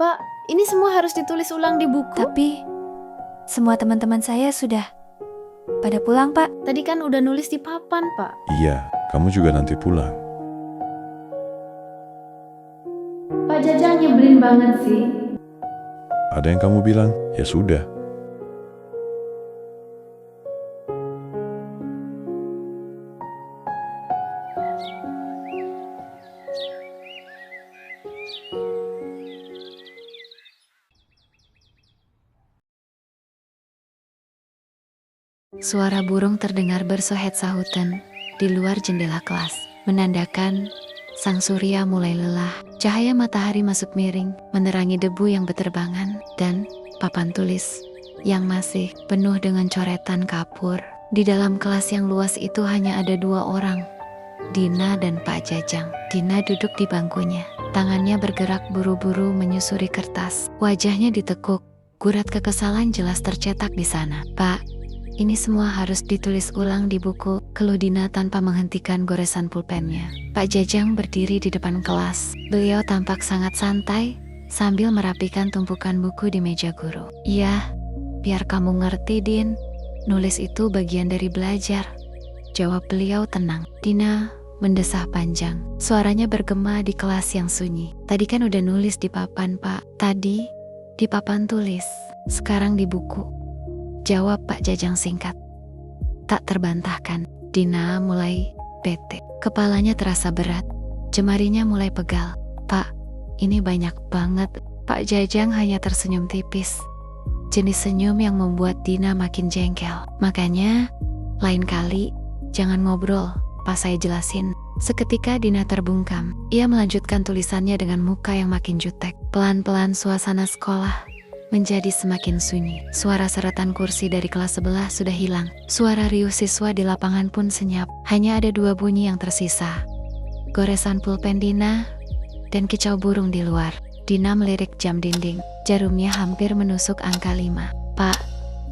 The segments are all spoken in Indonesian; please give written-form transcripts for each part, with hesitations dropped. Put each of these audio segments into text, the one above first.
Pak, ini semua harus ditulis ulang di buku. Tapi semua teman-teman saya sudah pada pulang, Pak. Tadi kan udah nulis di papan, Pak. Iya, kamu juga nanti pulang. Pak Jajang nyebelin banget sih. Ada yang kamu bilang? Ya sudah. Suara burung terdengar bersohet sahutan di luar jendela kelas, menandakan sang surya mulai lelah. Cahaya matahari masuk miring, menerangi debu yang beterbangan dan papan tulis yang masih penuh dengan coretan kapur. Di dalam kelas yang luas itu hanya ada 2 orang, Dina dan Pak Jajang. Dina duduk di bangkunya, tangannya bergerak buru-buru menyusuri kertas. Wajahnya ditekuk, gurat kekesalan jelas tercetak di sana. "Pak, ini semua harus ditulis ulang di buku," keluh Dina tanpa menghentikan goresan pulpennya. Pak Jajang berdiri di depan kelas. Beliau tampak sangat santai sambil merapikan tumpukan buku di meja guru. "Iya, biar kamu ngerti, Din. Nulis itu bagian dari belajar," jawab beliau tenang. Dina mendesah panjang. Suaranya bergema di kelas yang sunyi. "Tadi kan udah nulis di papan, Pak." "Tadi di papan tulis, sekarang di buku," jawab Pak Jajang singkat. Tak terbantahkan. Dina mulai bete. Kepalanya terasa berat. Jemarinya mulai pegal. "Pak, ini banyak banget." Pak Jajang hanya tersenyum tipis. Jenis senyum yang membuat Dina makin jengkel. "Makanya, lain kali jangan ngobrol pas saya jelasin." Seketika Dina terbungkam. Ia melanjutkan tulisannya dengan muka yang makin jutek. Pelan-pelan suasana sekolah menjadi semakin sunyi. Suara seretan kursi dari kelas sebelah sudah hilang. Suara riuh siswa di lapangan pun senyap. Hanya ada 2 bunyi yang tersisa. Goresan pulpen Dina dan kicau burung di luar. Dina melirik jam dinding. Jarumnya hampir menusuk angka 5. "Pak,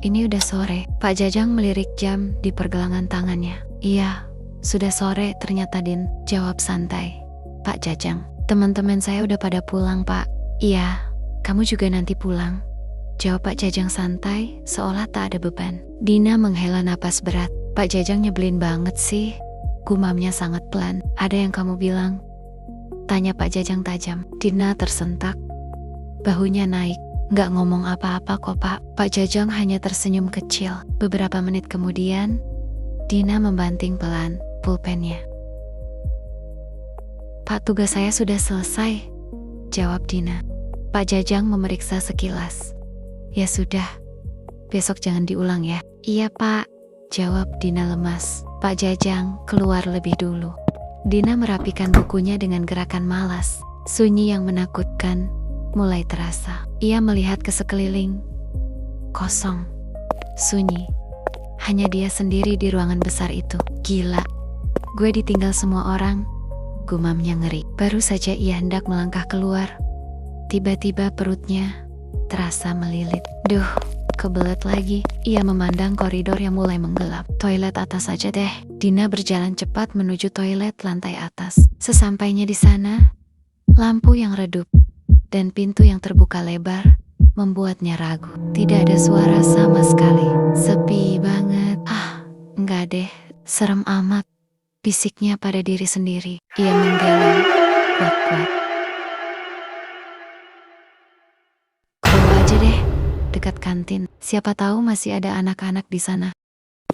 ini udah sore." Pak Jajang melirik jam di pergelangan tangannya. "Iya, sudah sore ternyata, Din," jawab santai Pak Jajang. "Teman-teman saya udah pada pulang, Pak." "Iya, kamu juga nanti pulang," jawab Pak Jajang santai, seolah tak ada beban. Dina menghela napas berat. "Pak Jajang nyebelin banget sih," gumamnya sangat pelan. "Ada yang kamu bilang?" tanya Pak Jajang tajam. Dina tersentak. Bahunya naik. "Nggak ngomong apa-apa kok, Pak." Pak Jajang hanya tersenyum kecil. Beberapa menit kemudian, Dina membanting pelan pulpennya. "Pak, tugas saya sudah selesai," jawab Dina. Pak Jajang memeriksa sekilas. "Ya sudah, besok jangan diulang ya." "Iya, Pak," jawab Dina lemas. Pak Jajang keluar lebih dulu. Dina merapikan bukunya dengan gerakan malas. Sunyi yang menakutkan mulai terasa. Ia melihat ke sekeliling. Kosong. Sunyi. Hanya dia sendiri di ruangan besar itu. "Gila, gue ditinggal semua orang," gumamnya ngeri. Baru saja ia hendak melangkah keluar, tiba-tiba perutnya terasa melilit. "Duh, kebelet lagi." Ia memandang koridor yang mulai menggelap. "Toilet atas saja deh." Dina berjalan cepat menuju toilet lantai atas. Sesampainya di sana, lampu yang redup dan pintu yang terbuka lebar membuatnya ragu. Tidak ada suara sama sekali. Sepi banget. "Ah, enggak deh, serem amat," bisiknya pada diri sendiri. Ia menggeleng kuat-kuat. "Keluar aja deh, dekat kantin. Siapa tahu masih ada anak-anak di sana."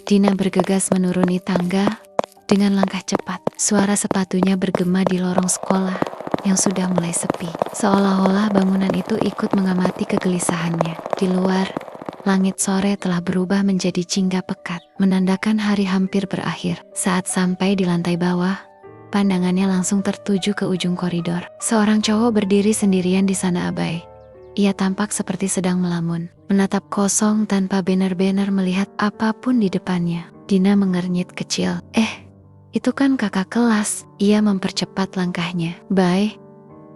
Dina bergegas menuruni tangga dengan langkah cepat. Suara sepatunya bergema di lorong sekolah yang sudah mulai sepi. Seolah-olah bangunan itu ikut mengamati kegelisahannya. Di luar, langit sore telah berubah menjadi jingga pekat, menandakan hari hampir berakhir. Saat sampai di lantai bawah, pandangannya langsung tertuju ke ujung koridor. Seorang cowok berdiri sendirian di sana abai. Ia tampak seperti sedang melamun, menatap kosong tanpa benar-benar melihat apapun di depannya. Dina mengernyit kecil. Itu kan kakak kelas." Ia mempercepat langkahnya. "Bye,"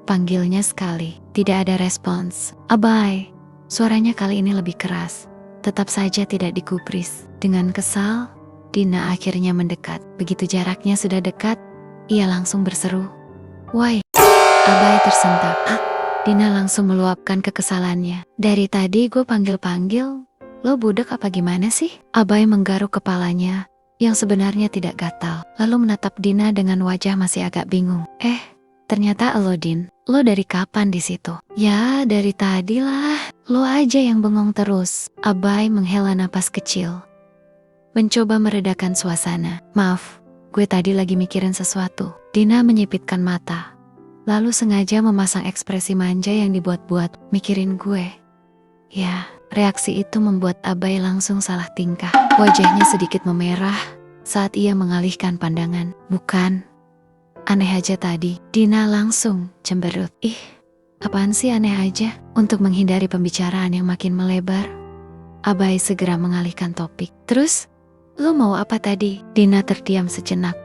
panggilnya sekali. Tidak ada respons. "Abai." Suaranya kali ini lebih keras. Tetap saja tidak digubris. Dengan kesal, Dina akhirnya mendekat. Begitu jaraknya sudah dekat, ia langsung berseru, "Woi." Abai tersentak. Dina langsung meluapkan kekesalannya. Dari tadi gue panggil-panggil, lo budak apa gimana sih? Abai menggaruk kepalanya yang sebenarnya tidak gatal, lalu menatap Dina dengan wajah masih agak bingung. Ternyata lo Din, lo dari kapan di situ? Ya dari tadi lah, lo aja yang bengong terus. Abai menghela napas kecil, mencoba meredakan suasana. Maaf, gue tadi lagi mikirin sesuatu. Dina menyipitkan mata, lalu sengaja memasang ekspresi manja yang dibuat-buat. Mikirin gue? Ya, reaksi itu membuat Abai langsung salah tingkah. Wajahnya sedikit memerah saat ia mengalihkan pandangan. Bukan, aneh aja tadi. Dina langsung cemberut. Apaan sih aneh aja? Untuk menghindari pembicaraan yang makin melebar, Abai segera mengalihkan topik. Terus, lo mau apa tadi? Dina terdiam sejenak,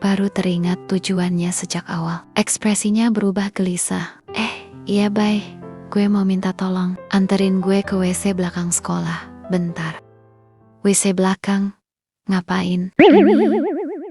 baru teringat tujuannya sejak awal. Ekspresinya berubah gelisah. Iya Bay, gue mau minta tolong anterin gue ke WC belakang sekolah. Bentar. WC belakang? Ngapain?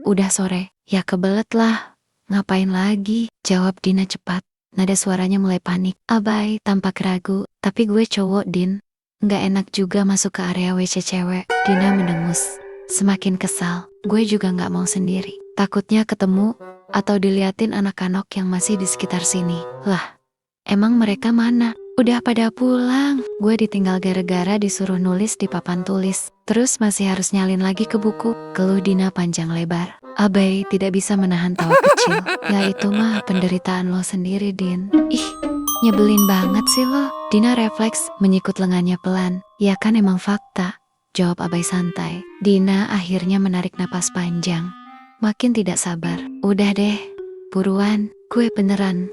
Udah sore. Ya kebelet lah. Ngapain lagi? Jawab Dina cepat. Nada suaranya mulai panik. Abai tampak ragu. Tapi gue cowok Din, nggak enak juga masuk ke area WC cewek. Dina mendengus, semakin kesal. Gue juga nggak mau sendiri. Takutnya ketemu atau diliatin anak-anak yang masih di sekitar sini. Lah, emang mereka mana? Udah pada pulang. Gue ditinggal gara-gara disuruh nulis di papan tulis. Terus masih harus nyalin lagi ke buku. Keluh Dina panjang lebar. Abai tidak bisa menahan tawa kecil. Ya itu mah penderitaan lo sendiri Din. Nyebelin banget sih lo. Dina refleks menyikut lengannya pelan. Ya kan emang fakta, jawab Abai santai. Dina akhirnya menarik napas panjang, makin tidak sabar. Udah deh, buruan, gue beneran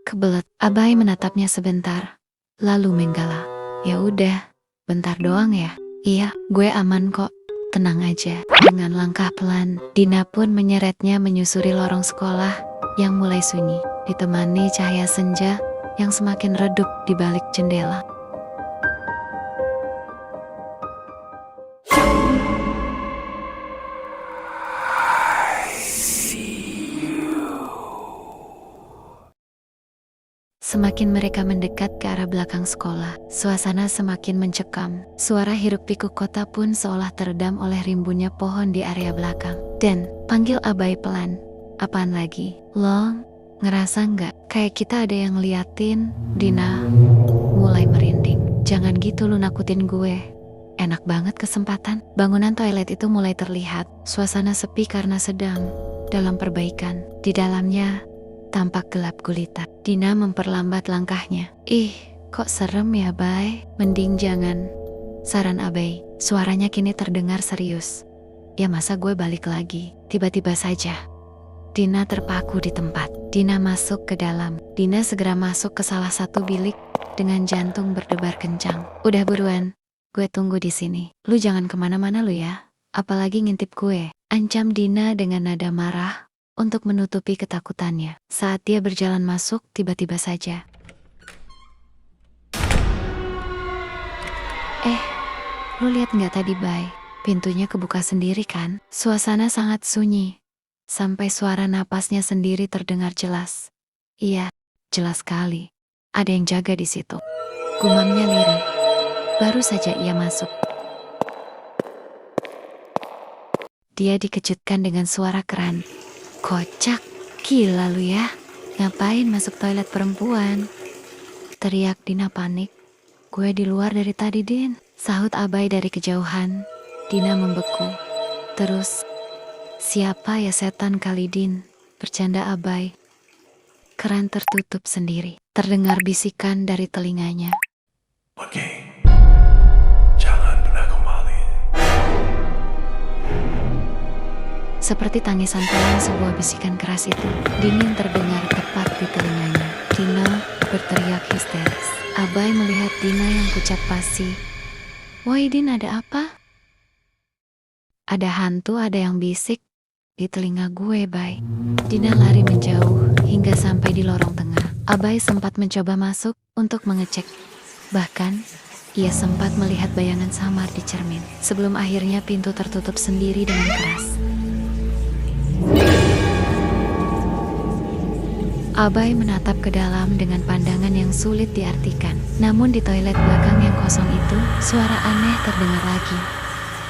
kebelet. Abai menatapnya sebentar, lalu menggala. Ya udah, bentar doang ya. Iya, gue aman kok. Tenang aja. Dengan langkah pelan, Dina pun menyeretnya menyusuri lorong sekolah yang mulai sunyi, ditemani cahaya senja yang semakin redup di balik jendela. Semakin mereka mendekat ke arah belakang sekolah, suasana semakin mencekam. Suara hiruk pikuk kota pun seolah teredam oleh rimbunnya pohon di area belakang. Dan panggil Abai pelan. Apaan lagi? Lo ngerasa nggak kayak kita ada yang ngeliatin? Dina mulai merinding. Jangan gitu lu nakutin gue. Enak banget kesempatan. Bangunan toilet itu mulai terlihat. Suasana sepi karena sedang dalam perbaikan. Di dalamnya tampak gelap gulita. Dina memperlambat langkahnya. Kok serem ya Bay? Mending jangan, saran Abai. Suaranya kini terdengar serius. Ya masa gue balik lagi? Tiba-tiba saja Dina terpaku di tempat. Dina masuk ke dalam. Dina segera masuk ke salah satu bilik dengan jantung berdebar kencang. Udah buruan, gue tunggu di sini. Lu jangan kemana-mana lu ya. Apalagi ngintip gue, ancam Dina dengan nada marah untuk menutupi ketakutannya. Saat dia berjalan masuk, tiba-tiba saja. Lu lihat nggak tadi Bay? Pintunya kebuka sendiri kan? Suasana sangat sunyi, sampai suara napasnya sendiri terdengar jelas. Iya, jelas sekali. Ada yang jaga di situ. Gumamnya lirih. Baru saja ia masuk, dia dikejutkan dengan suara keran. Kocak, gila lu ya. Ngapain masuk toilet perempuan? Teriak Dina panik. Gue di luar dari tadi Din, sahut Abai dari kejauhan. Dina membeku. Terus, siapa ya setan kali Din? Bercanda Abai. Keran tertutup sendiri. Terdengar bisikan dari telinganya. Oke, jangan pernah kembali. Seperti tangisan pelan sebuah bisikan keras itu, dingin terdengar tepat di telinganya. Dina berteriak histeris. Abai melihat Dina yang pucat pasi. Woi Din, ada apa? Ada hantu, ada yang bisik di telinga gue, Bay. Dina lari menjauh hingga sampai di lorong tengah. Abai sempat mencoba masuk untuk mengecek. Bahkan, ia sempat melihat bayangan samar di cermin. Sebelum akhirnya pintu tertutup sendiri dengan keras. Abai menatap ke dalam dengan pandangan yang sulit diartikan. Namun di toilet belakang yang kosong itu, suara aneh terdengar lagi.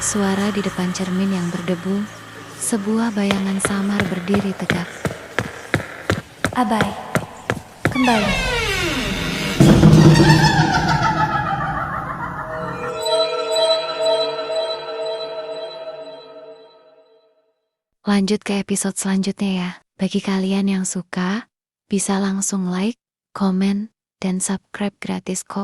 Suara di depan cermin yang berdebu, sebuah bayangan samar berdiri tegak. Abai, kembali. Lanjut ke episode selanjutnya ya. Bagi kalian yang suka, bisa langsung like, komen, dan subscribe gratis kok.